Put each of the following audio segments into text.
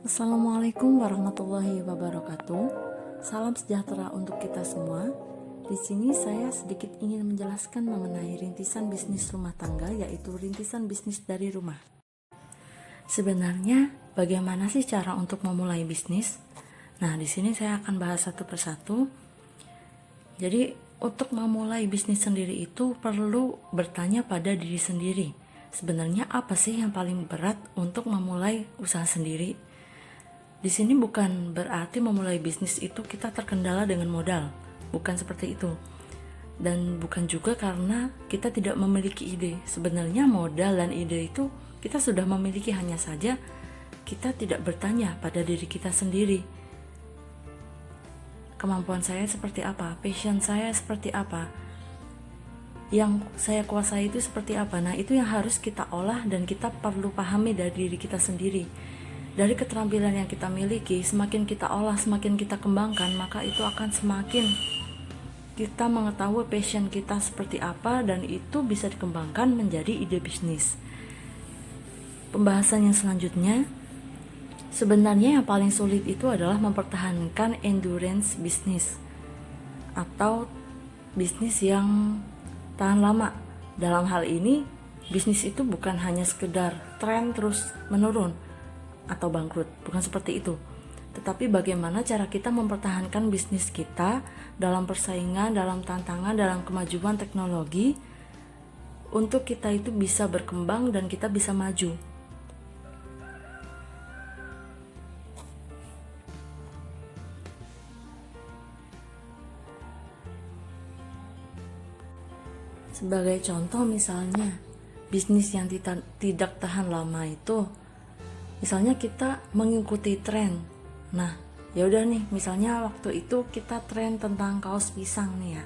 Assalamualaikum warahmatullahi wabarakatuh. Salam sejahtera untuk kita semua. Di sini saya sedikit ingin menjelaskan mengenai rintisan bisnis rumah tangga, yaitu rintisan bisnis dari rumah. Sebenarnya bagaimana sih cara untuk memulai bisnis? Nah, di sini saya akan bahas satu persatu. Jadi, untuk memulai bisnis sendiri itu perlu bertanya pada diri sendiri. Sebenarnya apa sih yang paling berat untuk memulai usaha sendiri? Di sini bukan berarti memulai bisnis itu kita terkendala dengan modal, bukan seperti itu. Dan bukan juga karena kita tidak memiliki ide. Sebenarnya modal dan ide itu kita sudah memiliki, hanya saja kita tidak bertanya pada diri kita sendiri. Kemampuan saya seperti apa? Passion saya seperti apa? Yang saya kuasai itu seperti apa? Nah, itu yang harus kita olah dan kita perlu pahami dari diri kita sendiri. Dari keterampilan yang kita miliki, semakin kita olah, semakin kita kembangkan, maka itu akan semakin kita mengetahui passion kita seperti apa, dan itu bisa dikembangkan menjadi ide bisnis. Pembahasan yang selanjutnya, sebenarnya yang paling sulit itu adalah mempertahankan endurance bisnis atau bisnis yang tahan lama. Dalam hal ini, bisnis itu bukan hanya sekedar tren terus menurun atau bangkrut, bukan seperti itu. Tetapi bagaimana cara kita mempertahankan bisnis kita dalam persaingan, dalam tantangan, dalam kemajuan teknologi, untuk kita itu bisa berkembang dan kita bisa maju. Sebagai contoh misalnya, bisnis yang tidak tahan lama itu, misalnya kita mengikuti tren. Nah, ya udah nih, misalnya waktu itu kita tren tentang kaos pisang nih ya.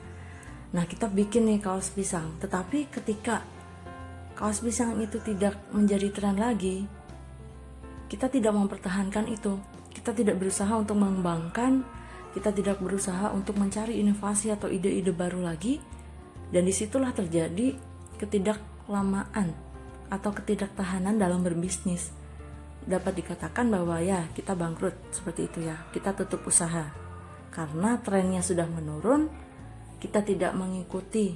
Nah, kita bikin nih kaos pisang. Tetapi ketika kaos pisang itu tidak menjadi tren lagi, kita tidak mempertahankan itu. Kita tidak berusaha untuk mengembangkan, kita tidak berusaha untuk mencari inovasi atau ide-ide baru lagi. Dan disitulah terjadi ketidaklamaan atau ketidaktahanan dalam berbisnis. Dapat dikatakan bahwa ya kita bangkrut, seperti itu ya, kita tutup usaha karena trennya sudah menurun, kita tidak mengikuti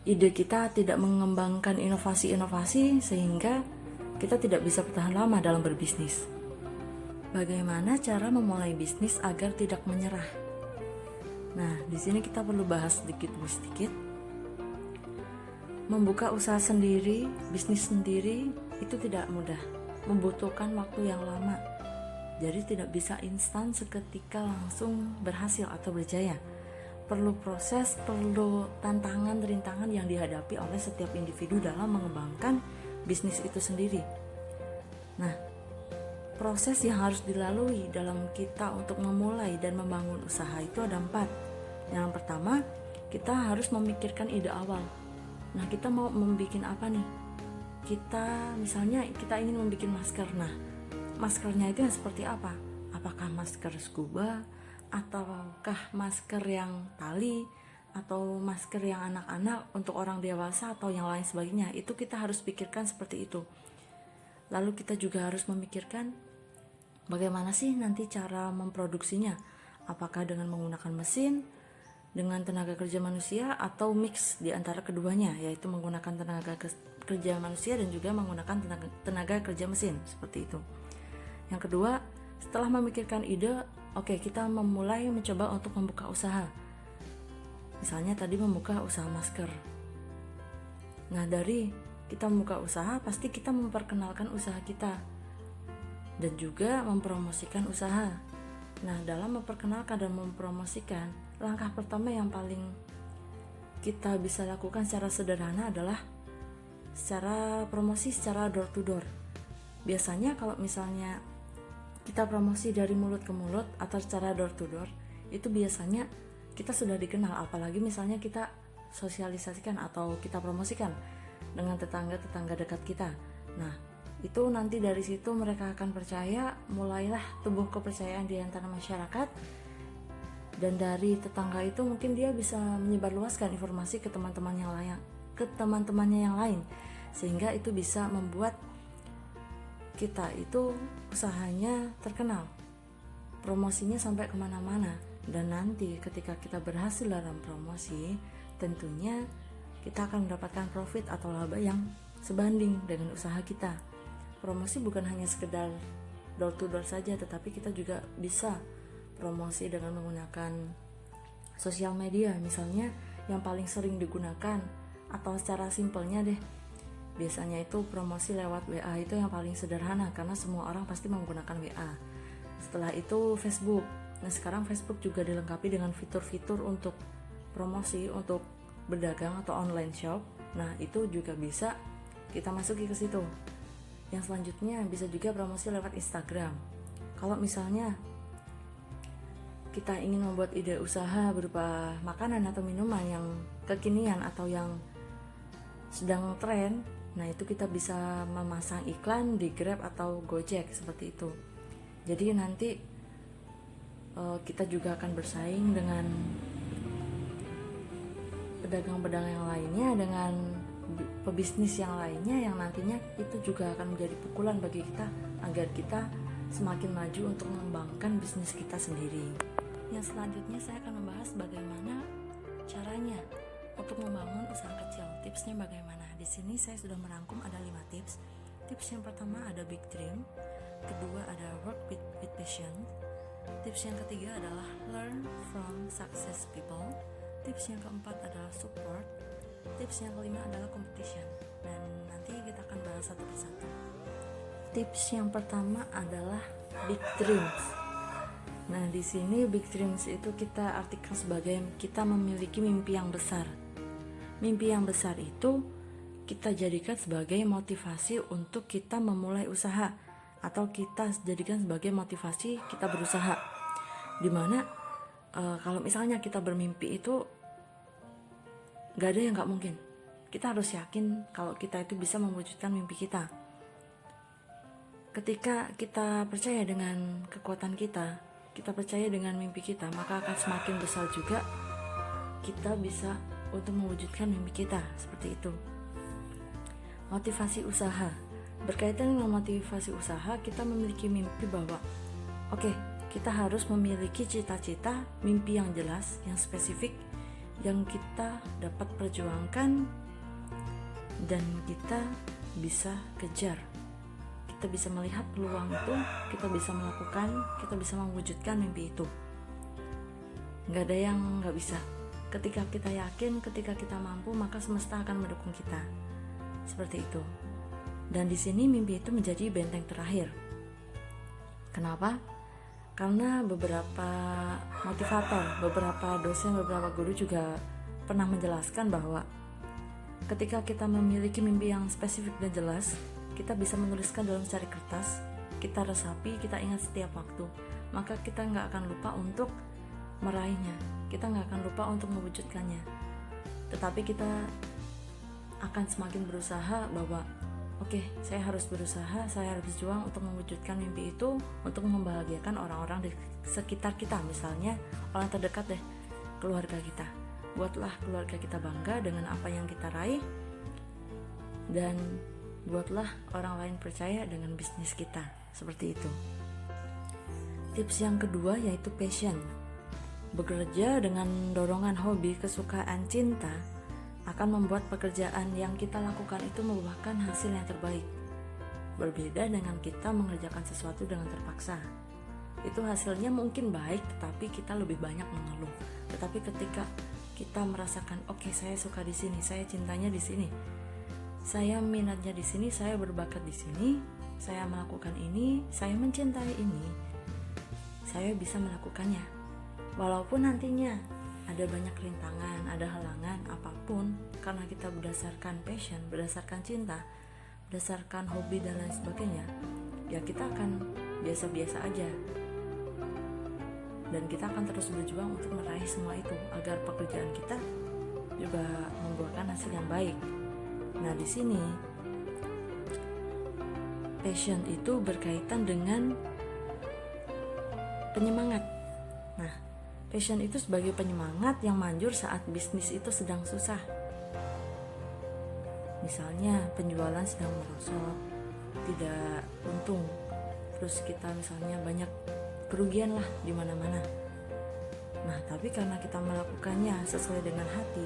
ide, kita tidak mengembangkan inovasi-inovasi, sehingga kita tidak bisa bertahan lama dalam berbisnis. Bagaimana cara memulai bisnis agar tidak menyerah? Nah, di sini kita perlu bahas sedikit demi sedikit. Membuka usaha sendiri, bisnis sendiri itu tidak mudah, membutuhkan waktu yang lama. Jadi tidak bisa instan seketika langsung berhasil atau berjaya. Perlu proses, perlu tantangan, rintangan yang dihadapi oleh setiap individu dalam mengembangkan bisnis itu sendiri. Nah, proses yang harus dilalui dalam kita untuk memulai dan membangun usaha itu ada 4. Yang pertama, kita harus memikirkan ide awal. Nah, kita mau membuat apa nih? Misalnya kita ingin membuat masker. Nah, maskernya itu seperti apa? Apakah masker scuba, ataukah masker yang tali, atau masker yang anak-anak untuk orang dewasa, atau yang lain sebagainya? Itu kita harus pikirkan seperti itu. Lalu kita juga harus memikirkan bagaimana sih nanti cara memproduksinya? Apakah dengan menggunakan mesin, dengan tenaga kerja manusia, atau mix di antara keduanya, yaitu menggunakan tenaga kerja manusia dan juga menggunakan tenaga kerja mesin, seperti itu. Yang kedua, setelah memikirkan ide, oke, kita memulai mencoba untuk membuka usaha. Misalnya tadi membuka usaha masker. Nah, dari kita membuka usaha, pasti kita memperkenalkan usaha kita dan juga mempromosikan usaha. Nah, dalam memperkenalkan dan mempromosikan, langkah pertama yang paling kita bisa lakukan secara sederhana adalah secara promosi, secara door to door. Biasanya kalau misalnya kita promosi dari mulut ke mulut atau secara door to door, itu biasanya kita sudah dikenal. Apalagi misalnya kita sosialisasikan atau kita promosikan dengan tetangga-tetangga dekat kita. Nah, itu nanti dari situ mereka akan percaya, mulailah tumbuh kepercayaan di antara masyarakat. Dan dari tetangga itu mungkin dia bisa menyebarluaskan informasi ke teman-teman yang lain, ke teman-temannya yang lain, sehingga itu bisa membuat kita itu usahanya terkenal, promosinya sampai kemana-mana. Dan nanti ketika kita berhasil dalam promosi, tentunya kita akan mendapatkan profit atau laba yang sebanding dengan usaha kita. Promosi bukan hanya sekedar door to door saja, tetapi kita juga bisa promosi dengan menggunakan sosial media. Misalnya yang paling sering digunakan, atau secara simpelnya deh, biasanya itu promosi lewat WA, itu yang paling sederhana karena semua orang pasti menggunakan WA. Setelah itu Facebook. Nah sekarang Facebook juga dilengkapi dengan fitur-fitur untuk promosi, untuk berdagang atau online shop. Nah itu juga bisa kita masuki ke situ. Yang selanjutnya bisa juga promosi lewat Instagram. Kalau misalnya kita ingin membuat ide usaha berupa makanan atau minuman yang kekinian atau yang sedang tren, nah itu kita bisa memasang iklan di Grab atau Gojek seperti itu. Jadi nanti kita juga akan bersaing dengan pedagang-pedagang yang lainnya, dengan pebisnis yang lainnya, yang nantinya itu juga akan menjadi pukulan bagi kita agar kita semakin maju untuk mengembangkan bisnis kita sendiri. Yang selanjutnya saya akan membahas bagaimana caranya untuk membangun usaha kecil. Tipsnya bagaimana? Di sini saya sudah merangkum ada 5 tips. Tips yang pertama ada big dream, kedua ada work with passion, tips yang ketiga adalah learn from success people, tips yang keempat adalah support, tips yang kelima adalah competition. Dan nanti kita akan bahas satu persatu. Tips yang pertama adalah big dreams. Nah, di sini big dreams itu kita artikan sebagai kita memiliki mimpi yang besar. Mimpi yang besar itu kita jadikan sebagai motivasi untuk kita memulai usaha, atau kita jadikan sebagai motivasi kita berusaha. Dimana kalau misalnya kita bermimpi itu gak ada yang gak mungkin. Kita harus yakin kalau kita itu bisa mewujudkan mimpi kita. Ketika kita percaya dengan kekuatan kita percaya dengan mimpi kita, maka akan semakin besar juga kita bisa untuk mewujudkan mimpi kita, seperti itu. Motivasi usaha. Berkaitan dengan motivasi usaha, kita memiliki mimpi bahwa kita harus memiliki cita-cita, mimpi yang jelas, yang spesifik, yang kita dapat perjuangkan dan kita bisa kejar. Kita bisa melihat peluang itu, kita bisa melakukan, kita bisa mewujudkan mimpi itu. Gak ada yang gak bisa. Ketika kita yakin, ketika kita mampu, maka semesta akan mendukung kita. Seperti itu. Dan di sini mimpi itu menjadi benteng terakhir. Kenapa? Karena beberapa motivator, beberapa dosen, beberapa guru juga pernah menjelaskan bahwa ketika kita memiliki mimpi yang spesifik dan jelas, kita bisa menuliskan dalam secari kertas, kita resapi, kita ingat setiap waktu, maka kita nggak akan lupa untuk meraihnya, kita nggak akan lupa untuk mewujudkannya. Tetapi kita akan semakin berusaha bahwa saya harus berusaha, saya harus berjuang untuk mewujudkan mimpi itu, untuk membahagiakan orang-orang di sekitar kita, misalnya orang terdekat deh, keluarga kita. Buatlah keluarga kita bangga dengan apa yang kita raih, dan buatlah orang lain percaya dengan bisnis kita, seperti itu. Tips yang kedua yaitu passion. Bekerja dengan dorongan hobi, kesukaan, cinta akan membuat pekerjaan yang kita lakukan itu membuahkan hasil yang terbaik. Berbeda dengan kita mengerjakan sesuatu dengan terpaksa. Itu hasilnya mungkin baik, tetapi kita lebih banyak mengeluh. Tetapi ketika kita merasakan, saya suka di sini, saya cintanya di sini, saya minatnya di sini, saya berbakat di sini, saya melakukan ini, saya mencintai ini, saya bisa melakukannya. Walaupun nantinya ada banyak rintangan, ada halangan, apapun, karena kita berdasarkan passion, berdasarkan cinta, berdasarkan hobi dan lain sebagainya, ya kita akan biasa-biasa aja. Dan kita akan terus berjuang untuk meraih semua itu, agar pekerjaan kita juga membuahkan hasil yang baik. Nah, di sini passion itu berkaitan dengan penyemangat. Nah, passion itu sebagai penyemangat yang manjur saat bisnis itu sedang susah. Misalnya penjualan sedang merosot, tidak untung, terus kita misalnya banyak kerugian lah di mana-mana. Nah, tapi karena kita melakukannya sesuai dengan hati,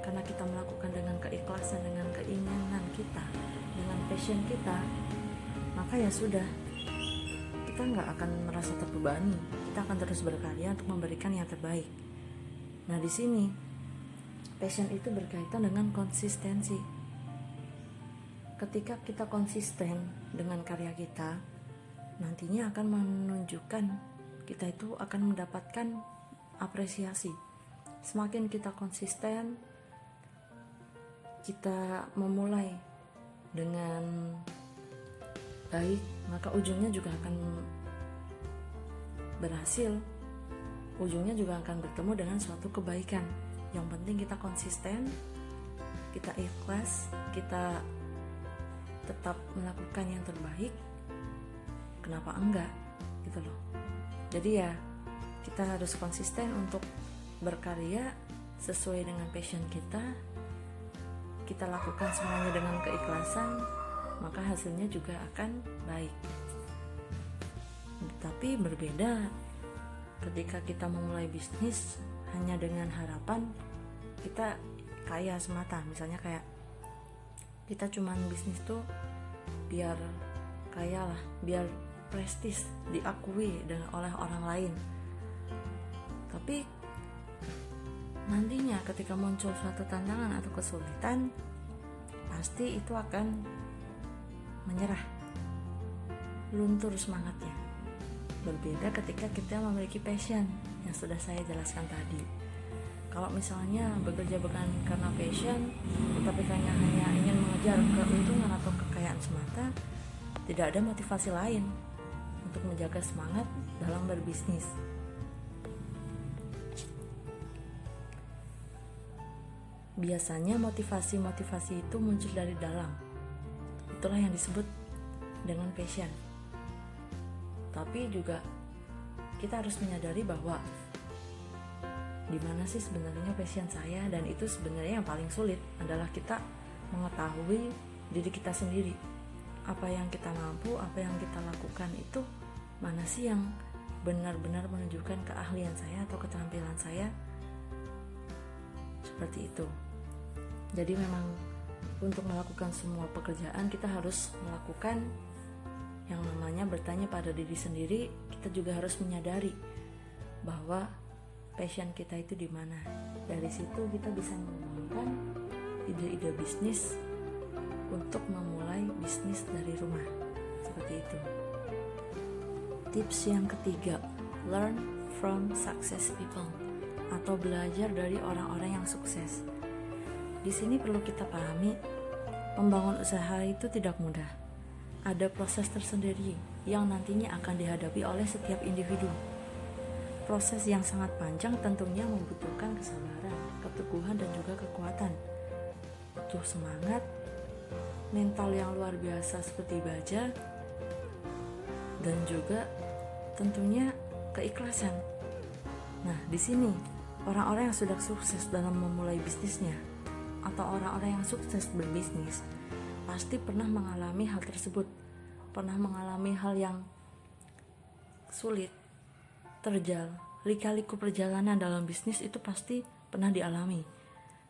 karena kita melakukan dengan keikhlasan, dengan keinginan kita, dengan passion kita, maka ya sudah, kita nggak akan merasa terbebani. Kita akan terus berkarya untuk memberikan yang terbaik. Nah, di sini passion itu berkaitan dengan konsistensi. Ketika kita konsisten dengan karya kita, nantinya akan menunjukkan kita itu akan mendapatkan apresiasi. Semakin kita konsisten, kita memulai dengan baik, maka ujungnya juga akan berhasil. Ujungnya juga akan bertemu dengan suatu kebaikan. Yang penting kita konsisten, kita ikhlas, kita tetap melakukan yang terbaik. Kenapa enggak? Gitu loh. Jadi ya, kita harus konsisten untuk berkarya sesuai dengan passion kita. Kita lakukan semuanya dengan keikhlasan, maka hasilnya juga akan baik. Tapi berbeda ketika kita memulai bisnis hanya dengan harapan kita kaya semata. Misalnya kayak kita cuman bisnis tuh biar kaya lah, biar prestis, diakui oleh orang lain. Tapi nantinya ketika muncul suatu tantangan atau kesulitan, pasti itu akan menyerah, luntur semangatnya. Berbeda ketika kita memiliki passion yang sudah saya jelaskan tadi. Kalau misalnya bekerja bukan karena passion, tapi hanya ingin mengejar keuntungan atau kekayaan semata, tidak ada motivasi lain untuk menjaga semangat dalam berbisnis. Biasanya motivasi itu muncul dari dalam. Itulah yang disebut dengan passion. Tapi juga kita harus menyadari bahwa di mana sih sebenarnya passion saya, dan itu sebenarnya yang paling sulit adalah kita mengetahui diri kita sendiri. Apa yang kita mampu, apa yang kita lakukan itu mana sih yang benar-benar menunjukkan keahlian saya atau keterampilan saya. Seperti itu. Jadi memang untuk melakukan semua pekerjaan kita harus melakukan yang namanya bertanya pada diri sendiri. Kita juga harus menyadari bahwa passion kita itu di mana. Dari situ kita bisa mengembangkan ide-ide bisnis untuk memulai bisnis dari rumah. Seperti itu. Tips yang ketiga, learn from success people, atau belajar dari orang-orang yang sukses. Di sini perlu kita pahami, membangun usaha itu tidak mudah. Ada proses tersendiri yang nantinya akan dihadapi oleh setiap individu. Proses yang sangat panjang tentunya membutuhkan kesabaran, keteguhan, dan juga kekuatan. Butuh semangat, mental yang luar biasa seperti baja, dan juga tentunya keikhlasan. Nah, di sini orang-orang yang sudah sukses dalam memulai bisnisnya atau orang-orang yang sukses berbisnis pasti pernah mengalami hal tersebut, pernah mengalami hal yang sulit, terjal, lika-liku perjalanan dalam bisnis itu pasti pernah dialami.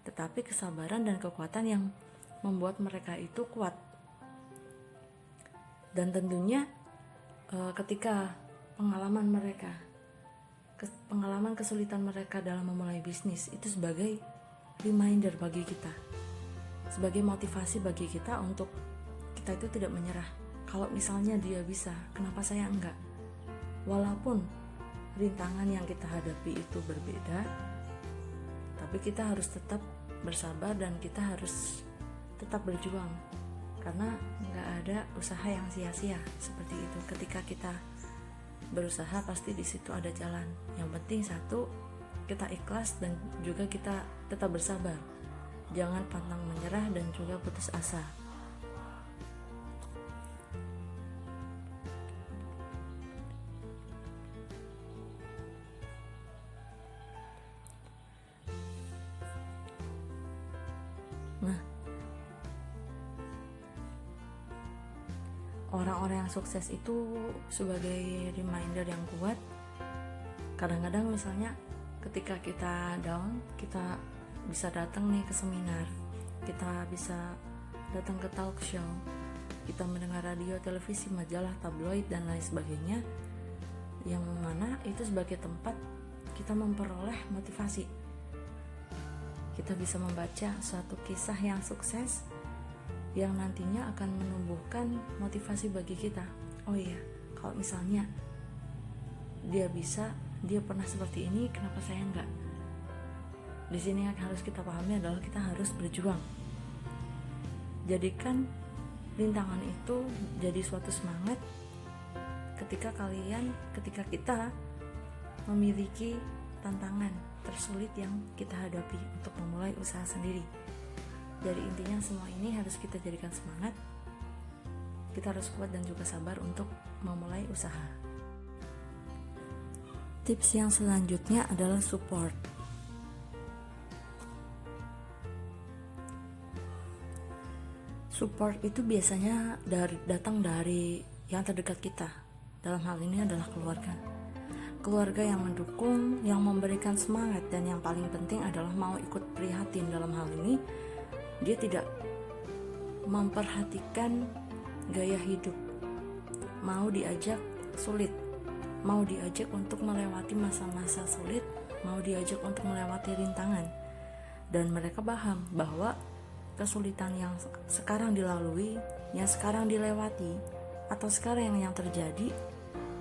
Tetapi kesabaran dan kekuatan yang membuat mereka itu kuat. Dan tentunya ketika pengalaman kesulitan mereka dalam memulai bisnis itu sebagai reminder bagi kita, sebagai motivasi bagi kita untuk kita itu tidak menyerah. Kalau misalnya dia bisa, kenapa saya enggak? Walaupun rintangan yang kita hadapi itu berbeda, tapi kita harus tetap bersabar dan kita harus tetap berjuang, karena enggak ada usaha yang sia-sia. Seperti itu, ketika kita berusaha pasti di situ ada jalan. Yang penting satu, kita ikhlas dan juga kita tetap bersabar. Jangan pantang menyerah dan juga putus asa. Nah, orang-orang yang sukses itu sebagai reminder yang kuat. Kadang-kadang misalnya ketika kita down, kita bisa datang nih ke seminar, kita bisa datang ke talk show, kita mendengar radio, televisi, majalah, tabloid, dan lain sebagainya, yang mana itu sebagai tempat kita memperoleh motivasi. Kita bisa membaca suatu kisah yang sukses yang nantinya akan menumbuhkan motivasi bagi kita. Oh iya, kalau misalnya dia pernah seperti ini, kenapa saya enggak? Di sini yang harus kita pahami adalah kita harus berjuang. Jadikan rintangan itu jadi suatu semangat ketika kita memiliki tantangan tersulit yang kita hadapi untuk memulai usaha sendiri. Jadi intinya semua ini harus kita jadikan semangat. Kita harus kuat dan juga sabar untuk memulai usaha. Tips yang selanjutnya adalah support. Support itu biasanya datang dari yang terdekat kita. Dalam hal ini adalah keluarga. Keluarga yang mendukung, yang memberikan semangat, dan yang paling penting adalah mau ikut prihatin. Dalam hal ini dia tidak memperhatikan gaya hidup, mau diajak sulit, mau diajak untuk melewati masa-masa sulit, mau diajak untuk melewati rintangan. Dan mereka paham bahwa kesulitan yang sekarang dilalui, yang sekarang dilewati, atau sekarang yang terjadi,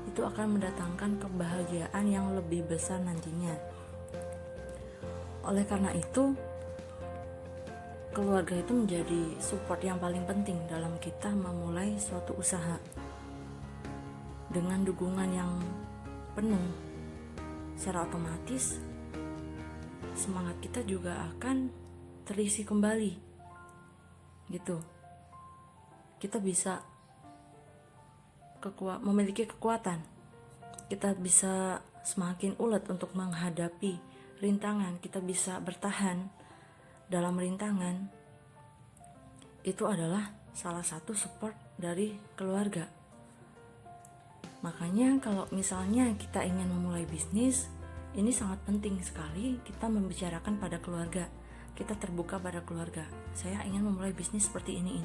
itu akan mendatangkan kebahagiaan yang lebih besar nantinya. Oleh karena itu, keluarga itu menjadi support yang paling penting dalam kita memulai suatu usaha. Dengan dukungan yang penuh, secara otomatis semangat kita juga akan terisi kembali. Gitu. Kita bisa memiliki kekuatan. Kita bisa semakin ulet untuk menghadapi rintangan. Kita bisa bertahan dalam rintangan. Itu adalah salah satu support dari keluarga. Makanya kalau misalnya kita ingin memulai bisnis, ini sangat penting sekali kita membicarakan pada keluarga. Kita terbuka pada keluarga. Saya ingin memulai bisnis seperti ini.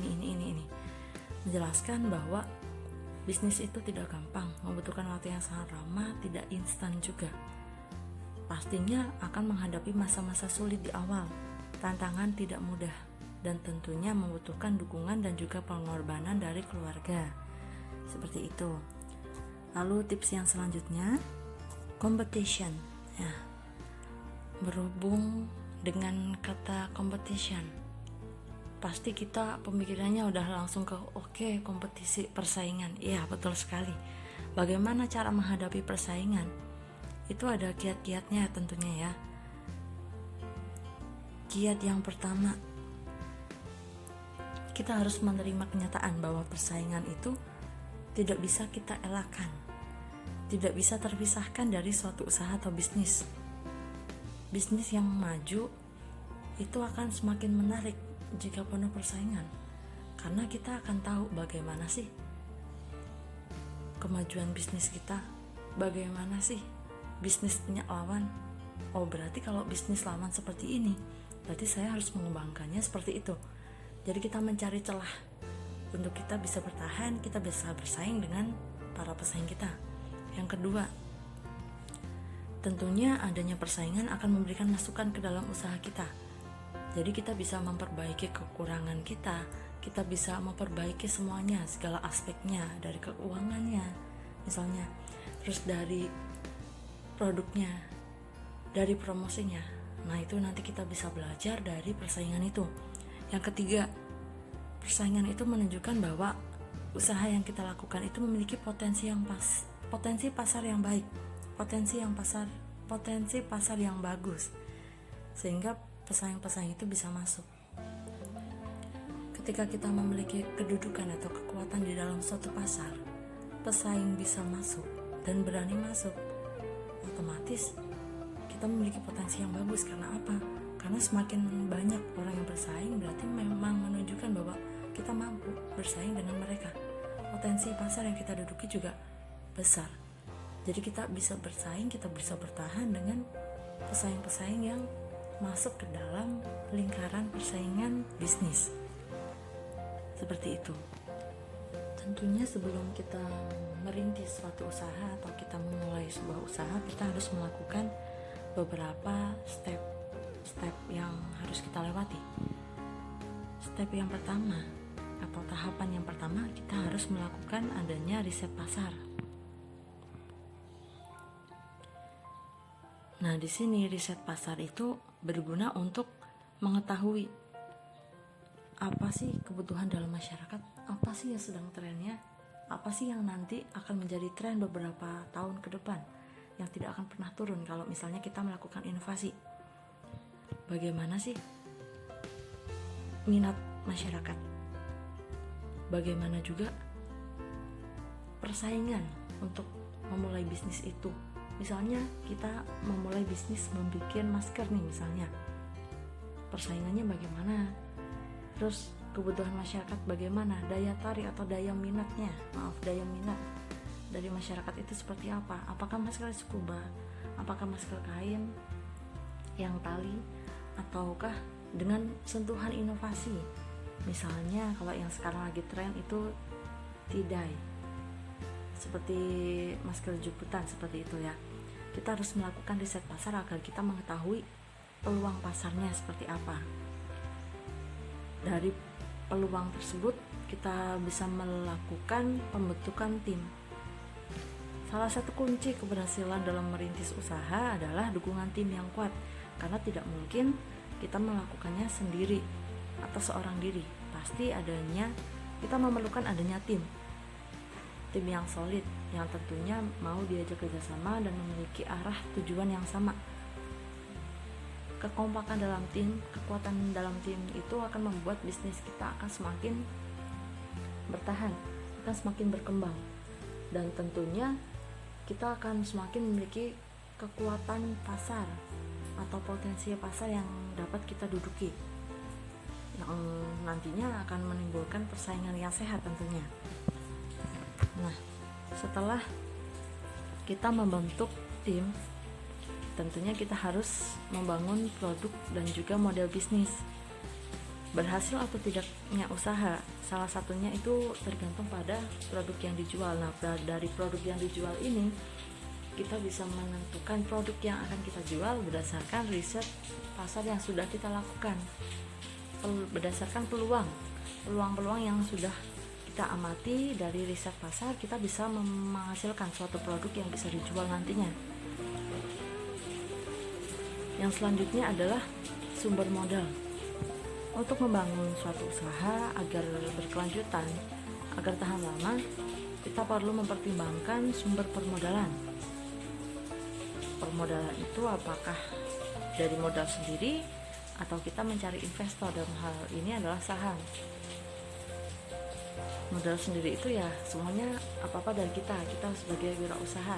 Menjelaskan bahwa bisnis itu tidak gampang, membutuhkan waktu yang sangat lama, tidak instan juga. Pastinya akan menghadapi masa-masa sulit di awal, tantangan tidak mudah, dan tentunya membutuhkan dukungan dan juga pengorbanan dari keluarga. Seperti itu. Lalu tips yang selanjutnya, competition. Ya, berhubung dengan kata competition, pasti kita pemikirannya udah langsung ke kompetisi, persaingan. Iya, betul sekali. Bagaimana cara menghadapi persaingan? Itu ada kiat-kiatnya tentunya ya. Kiat yang pertama, kita harus menerima kenyataan bahwa persaingan itu tidak bisa kita elakkan, tidak bisa terpisahkan dari suatu usaha atau bisnis. Bisnis yang maju itu akan semakin menarik jika penuh persaingan, karena kita akan tahu bagaimana sih kemajuan bisnis kita, bagaimana sih bisnis punya lawan. Oh, berarti kalau bisnis lawan seperti ini, berarti saya harus mengembangkannya seperti itu. Jadi kita mencari celah untuk kita bisa bertahan, kita bisa bersaing dengan para pesaing kita. Yang kedua, tentunya adanya persaingan akan memberikan masukan ke dalam usaha kita. Jadi kita bisa memperbaiki kekurangan kita bisa memperbaiki semuanya, segala aspeknya, dari keuangannya misalnya, terus dari produknya, dari promosinya. Nah, itu nanti kita bisa belajar dari persaingan itu. Yang ketiga, persaingan itu menunjukkan bahwa usaha yang kita lakukan itu memiliki potensi pasar yang baik, potensi pasar yang bagus, sehingga pesaing-pesaing itu bisa masuk. Ketika kita memiliki kedudukan atau kekuatan di dalam suatu pasar, pesaing bisa masuk dan berani masuk, otomatis kita memiliki potensi yang bagus. Karena apa? Karena semakin banyak orang yang bersaing, berarti memang menunjukkan bahwa kita mampu bersaing dengan mereka. potensi pasar yang kita duduki juga besar. Jadi kita bisa bersaing, kita bisa bertahan dengan pesaing-pesaing yang masuk ke dalam lingkaran persaingan bisnis. Seperti itu. Tentunya sebelum kita merintis suatu usaha atau kita memulai sebuah usaha, kita harus melakukan beberapa step yang harus kita lewati. Step yang pertama atau tahapan yang pertama, kita harus melakukan adanya riset pasar. Nah, di sini riset pasar itu berguna untuk mengetahui apa sih kebutuhan dalam masyarakat, apa sih yang sedang trennya, apa sih yang nanti akan menjadi tren beberapa tahun ke depan yang tidak akan pernah turun kalau misalnya kita melakukan inovasi. Bagaimana sih minat masyarakat? Bagaimana juga persaingan untuk memulai bisnis itu? Misalnya kita memulai bisnis membuat masker nih misalnya, persaingannya bagaimana, terus kebutuhan masyarakat bagaimana, daya tarik atau daya minat dari masyarakat itu seperti apa, apakah masker scuba, apakah masker kain yang tali, ataukah dengan sentuhan inovasi. Misalnya kalau yang sekarang lagi tren itu tie-dye, seperti masker Juputan, seperti itu ya. Kita harus melakukan riset pasar agar kita mengetahui peluang pasarnya seperti apa. Dari peluang tersebut kita bisa melakukan pembentukan tim. Salah satu kunci keberhasilan dalam merintis usaha adalah dukungan tim yang kuat, karena tidak mungkin kita melakukannya sendiri atau seorang diri. Pasti kita memerlukan adanya tim yang solid, yang tentunya mau diajak kerjasama dan memiliki arah tujuan yang sama. Kekompakan dalam tim, kekuatan dalam tim itu akan membuat bisnis kita akan semakin bertahan, akan semakin berkembang, dan tentunya kita akan semakin memiliki kekuatan pasar atau potensi pasar yang dapat kita duduki, yang nantinya akan menimbulkan persaingan yang sehat tentunya. Nah, setelah kita membentuk tim, tentunya kita harus membangun produk dan juga model bisnis. Berhasil atau tidaknya usaha, salah satunya itu tergantung pada produk yang dijual. Nah, dari produk yang dijual ini kita bisa menentukan produk yang akan kita jual berdasarkan riset pasar yang sudah kita lakukan, berdasarkan peluang yang sudah kita amati. Dari riset pasar kita bisa menghasilkan suatu produk yang bisa dijual nantinya. Yang selanjutnya adalah sumber modal. Untuk membangun suatu usaha agar berkelanjutan, agar tahan lama, kita perlu mempertimbangkan sumber permodalan. Permodalan itu apakah dari modal sendiri atau kita mencari investor, dalam hal ini adalah saham. Modal sendiri itu ya semuanya apa-apa dari kita sebagai wirausaha,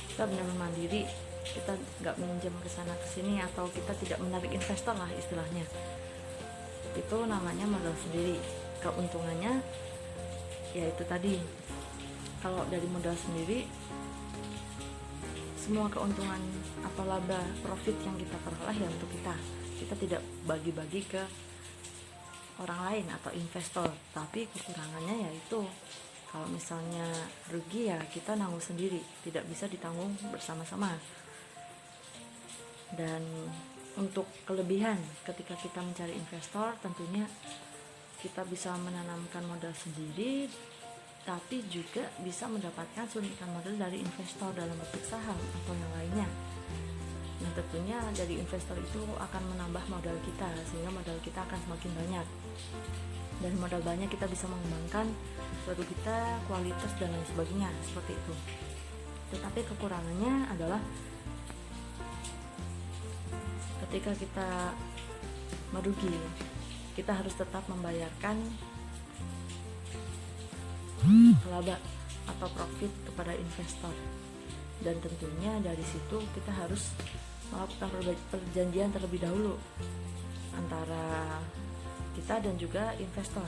kita benar-benar mandiri, kita nggak minjem ke sana ke sini atau kita tidak menarik investor lah istilahnya. Itu namanya modal sendiri. Keuntungannya ya itu tadi, kalau dari modal sendiri semua keuntungan atau laba profit yang kita peroleh ya untuk kita tidak bagi-bagi ke orang lain atau investor. Tapi kekurangannya yaitu kalau misalnya rugi ya kita nanggung sendiri, tidak bisa ditanggung bersama-sama. Dan untuk kelebihan ketika kita mencari investor, tentunya kita bisa menanamkan modal sendiri, tapi juga bisa mendapatkan suntikan modal dari investor dalam bentuk saham atau yang lainnya. Nah, tentunya dari investor itu akan menambah modal kita, sehingga modal kita akan semakin banyak. Dan modal banyak kita bisa mengembangkan produk kita, kualitas dan lain sebagainya, seperti itu. Tetapi kekurangannya adalah ketika kita merugi, kita harus tetap membayarkan laba atau profit kepada investor. Dan tentunya dari situ kita harus melakukan perjanjian terlebih dahulu antara kita dan juga investor.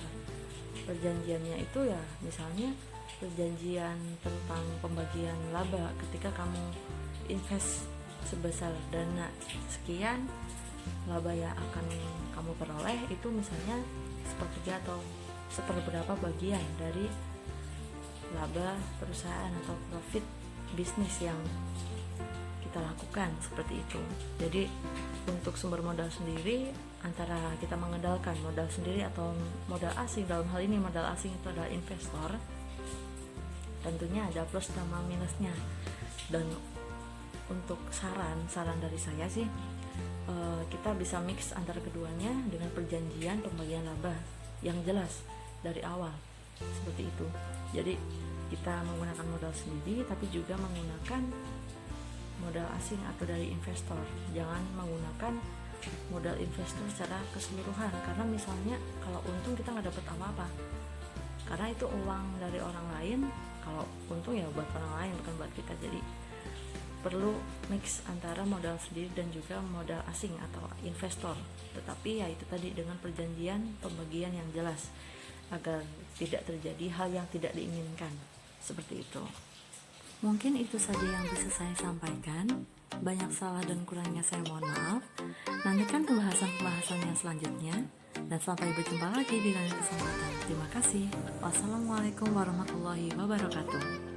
Perjanjiannya itu ya misalnya perjanjian tentang pembagian laba ketika kamu invest sebesar dana sekian, laba yang akan kamu peroleh itu misalnya sepertiga atau seperberapa bagian dari laba perusahaan atau profit bisnis yang kita lakukan, seperti itu. Jadi untuk sumber modal sendiri, antara kita mengandalkan modal sendiri atau modal asing, dalam hal ini modal asing itu adalah investor, tentunya ada plus sama minusnya. Dan untuk saran dari saya sih, kita bisa mix antara keduanya dengan perjanjian pembagian laba yang jelas dari awal, seperti itu. Jadi kita menggunakan modal sendiri tapi juga menggunakan modal asing atau dari investor. Jangan menggunakan modal investor secara keseluruhan, karena misalnya kalau untung kita nggak dapat apa-apa, karena itu uang dari orang lain. Kalau untung ya buat orang lain, bukan buat kita. Jadi perlu mix antara modal sendiri dan juga modal asing atau investor, tetapi ya itu tadi dengan perjanjian pembagian yang jelas agar tidak terjadi hal yang tidak diinginkan, seperti itu. Mungkin itu saja yang bisa saya sampaikan. Banyak salah dan kurangnya saya mohon maaf. Nantikan pembahasan-pembahasan yang selanjutnya, dan sampai berjumpa lagi di lain kesempatan. Terima kasih. Wassalamualaikum warahmatullahi wabarakatuh.